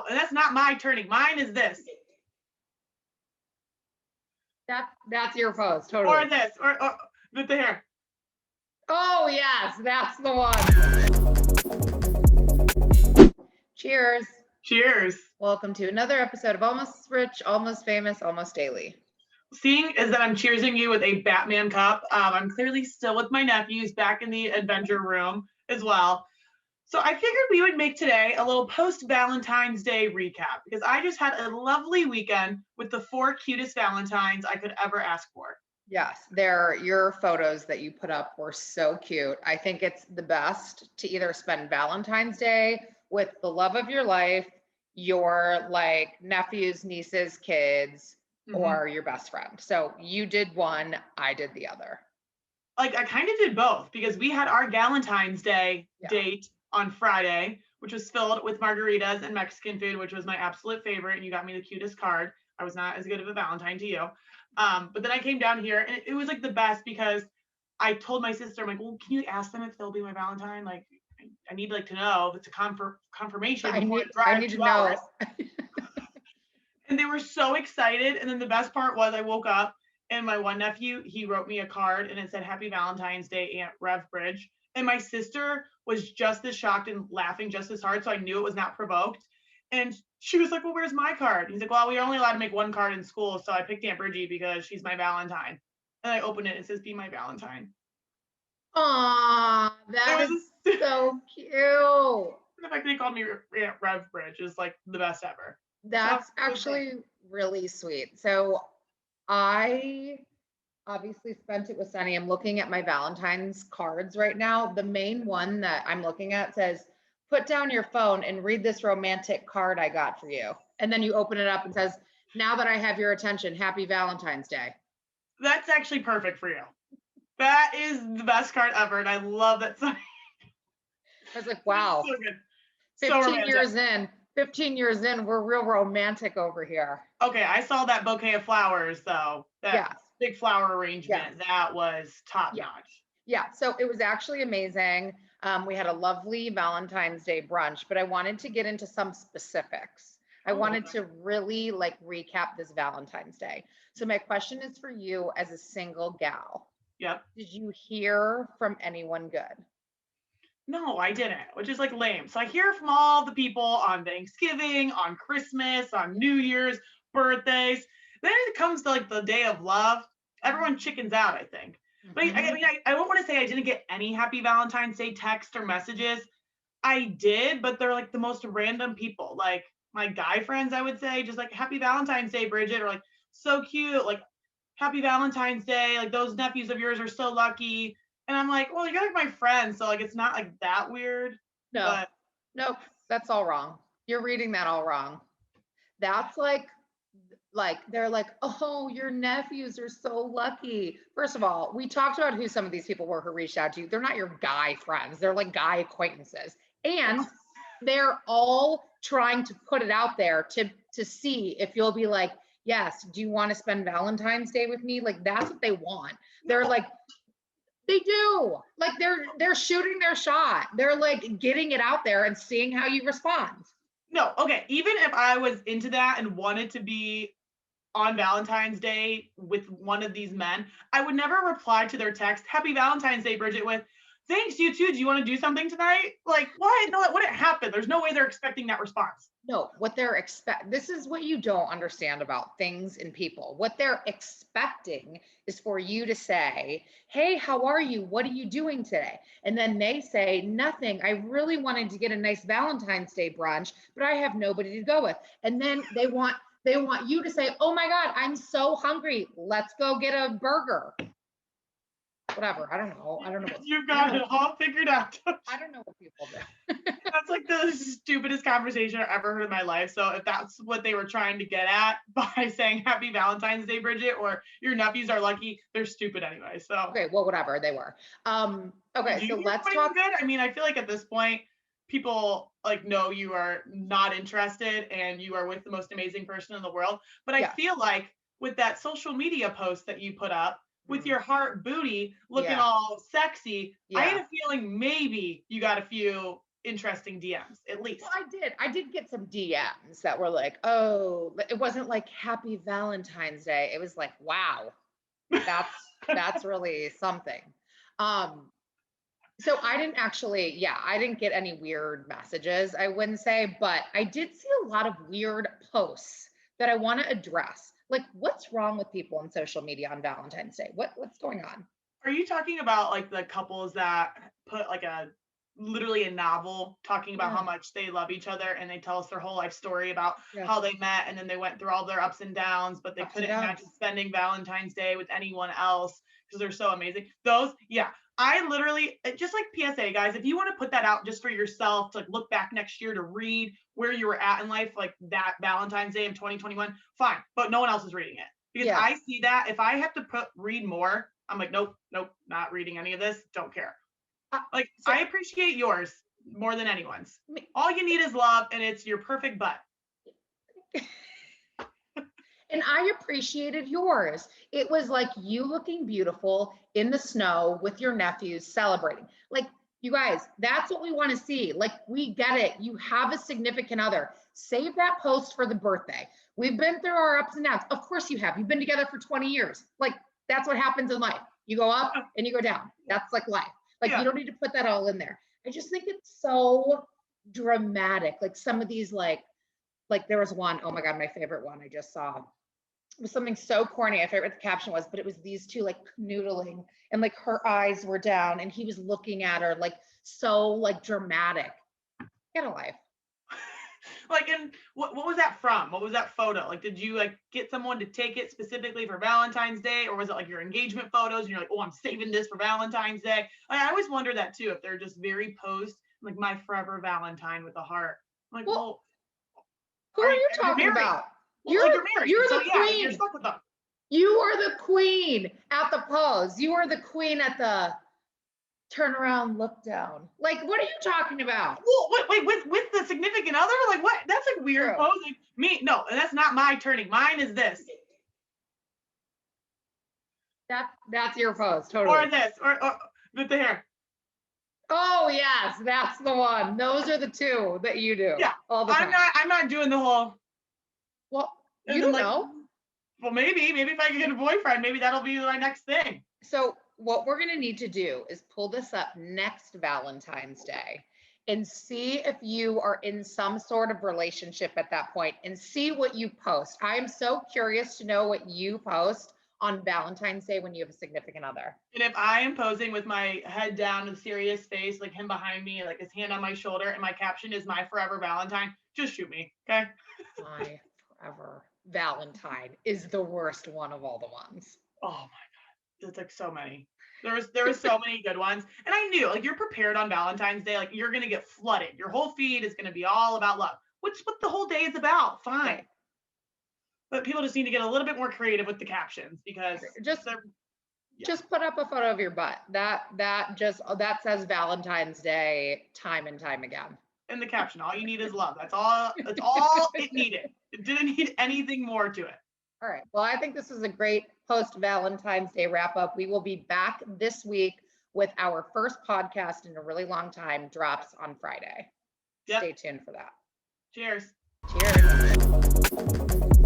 and that's not my turning. Mine is this. That's your pose, totally. Or this, or with the hair. Oh yes, that's the one. Cheers. Cheers. Welcome to another episode of Almost Rich, Almost Famous, Almost Daily. Seeing is that I'm cheersing you with a Batman cup. I'm clearly still with my nephews back in the adventure room as well. So I figured we would make today a little post-Valentine's Day recap because I just had a lovely weekend with the 4 cutest Valentines I could ever ask for. Yes, your photos that you put up were so cute. I think it's the best to either spend Valentine's Day with the love of your life, your like nephews, nieces, kids, or your best friend. So you did one, I did the other. Like I kind of did both because we had our Valentine's Day date on Friday, which was filled with margaritas and Mexican food, which was my absolute favorite. And you got me the cutest card. I was not as good of a Valentine to you. But then I came down here and it was like the best because I told my sister, I'm like, well, can you ask them if they'll be my Valentine? Like, I need like to know if it's a confirmation before I drive 2 hours. And they were so excited. And then the best part was I woke up and my one nephew, he wrote me a card and it said, Happy Valentine's Day, Aunt Rev Bridge. And my sister was just as shocked and laughing just as hard. So I knew it was not provoked. And she was like, well, where's my card? And he's like, well, we are only allowed to make one card in school. So I picked Aunt Bridgie because she's my Valentine. And I opened it and it says, be my Valentine. Aw, that is so cute. The fact that he called me Aunt Rev Bridge is like the best ever. That's actually really sweet. So I obviously spent it with Sunny. I'm looking at my Valentine's cards right now. The main one that I'm looking at says, put down your phone and read this romantic card I got for you. And then you open it up and says, now that I have your attention, happy Valentine's Day. That's actually perfect for you. That is the best card ever. And I love that. I was like, wow. So good. 15 years in, we're real romantic over here. Okay, I saw that bouquet of flowers though. That big flower arrangement. That was top notch. Yeah, so it was actually amazing. We had a lovely Valentine's Day brunch, but I wanted to get into some specifics. I wanted to really like recap this Valentine's Day. So my question is for you as a single gal. Yep. Did you hear from anyone good? No, I didn't, which is like lame. So I hear from all the people on Thanksgiving, on Christmas, on New Year's, birthdays. Then it comes to like the day of love. Everyone chickens out, I think. But I don't want to say I didn't get any happy Valentine's Day text or messages. I did, but they're like the most random people. Like my guy friends, I would say, just like happy Valentine's Day, Bridget, or like so cute, like happy Valentine's Day. Like those nephews of yours are so lucky. And I'm like, well, you're like my friend, so like it's not like that weird. No, nope, that's all wrong. You're reading that all wrong. That's like they're like, oh, your nephews are so lucky. First of all, we talked about who some of these people were who reached out to you. They're not your guy friends. They're like guy acquaintances. And they're all trying to put it out there to see if you'll be like, yes, do you want to spend Valentine's Day with me? Like that's what they want. They're like, they do. Like they're shooting their shot. They're like getting it out there and seeing how you respond. No, okay. Even if I was into that and wanted to be on Valentine's Day with one of these men, I would never reply to their text, Happy Valentine's Day, Bridget, with, thanks, you too. Do you want to do something tonight? Like, what? No, that wouldn't happen. There's no way they're expecting that response. No, what they're this is what you don't understand about things and people. What they're expecting is for you to say, hey, how are you? What are you doing today? And then they say, nothing. I really wanted to get a nice Valentine's Day brunch, but I have nobody to go with. And then they want you to say, oh my God, I'm so hungry. Let's go get a burger. Whatever. I don't know. You've got it all figured out. I don't know what people do. That's like the stupidest conversation I've ever heard in my life. So if that's what they were trying to get at by saying Happy Valentine's Day, Bridget, or your nephews are lucky, they're stupid anyway. So okay, well, whatever, they were. Okay, so let's talk. Good? I mean, I feel like at this point, people like know you are not interested and you are with the most amazing person in the world. But I feel like with that social media post that you put up, with your heart booty looking all sexy, I had a feeling maybe you got a few interesting DMs, at least. Well, I did get some DMs that were like, oh, it wasn't like happy Valentine's Day. It was like, wow, that's really something. So I didn't actually, I didn't get any weird messages, I wouldn't say, but I did see a lot of weird posts that I want to address. Like, what's wrong with people on social media on Valentine's Day? What's going on? Are you talking about like the couples that put like literally a novel talking about how much they love each other, and they tell us their whole life story about how they met, and then they went through all their ups and downs, but they couldn't imagine spending Valentine's Day with anyone else because they're so amazing. Those, I literally, just like PSA, guys, if you want to put that out just for yourself to like look back next year to read where you were at in life, like that Valentine's Day of 2021, fine, but no one else is reading it because I see that if I have to read more, I'm like, nope, not reading any of this, don't care. Like, I appreciate yours more than anyone's. All you need is love, and it's your perfect butt. And I appreciated yours. It was like you looking beautiful in the snow with your nephews celebrating. Like, you guys, that's what we want to see. Like, we get it. You have a significant other. Save that post for the birthday. We've been through our ups and downs. Of course you have. You've been together for 20 years. Like, that's what happens in life. You go up and you go down. That's like life. Like, you don't need to put that all in there. I just think it's so dramatic. Like, some of these, like there was one, oh my God, my favorite one I just saw. It was something so corny. I forget what the caption was, but it was these two like canoodling, and like her eyes were down and he was looking at her like so like dramatic. Get a life. Like, and what was that from? What was that photo? Like, did you like get someone to take it specifically for Valentine's Day, or was it like your engagement photos and you're like, oh, I'm saving this for Valentine's Day? I always wonder that too, if they're just very posed, like my forever Valentine with a heart. I'm like, well, who are you talking about? Well, you're married. You're so the queen. You're stuck with them. You are the queen at the pose. You are the queen at the turn around, look down. Like, what are you talking about? Well, wait, with the significant other? Like, what? That's like weird posing. No, that's not my turning. Mine is this. That's your pose, totally. Or this, or with the hair. Oh yes, that's the one. Those are the two that you do. Yeah, all the time. I'm not doing the whole. Well, you don't know. Well, maybe if I can get a boyfriend, maybe that'll be my next thing. So what we're going to need to do is pull this up next Valentine's Day and see if you are in some sort of relationship at that point and see what you post. I am so curious to know what you post on Valentine's Day when you have a significant other. And if I am posing with my head down and serious face, like him behind me, like his hand on my shoulder, and my caption is my forever Valentine, just shoot me, okay? My forever Valentine is the worst one of all the ones. Oh my God. There's like so many. There was so many good ones. And I knew, like, you're prepared on Valentine's Day, like you're gonna get flooded. Your whole feed is gonna be all about love. Which what the whole day is about. Fine. Okay. But people just need to get a little bit more creative with the captions, because just put up a photo of your butt. That says Valentine's Day time and time again. In the caption, all you need is love. That's all it needed. It didn't need anything more to it. All right. Well, I think this is a great post-Valentine's Day wrap-up. We will be back this week with our first podcast in a really long time, drops on Friday. Yep. Stay tuned for that. Cheers. Cheers.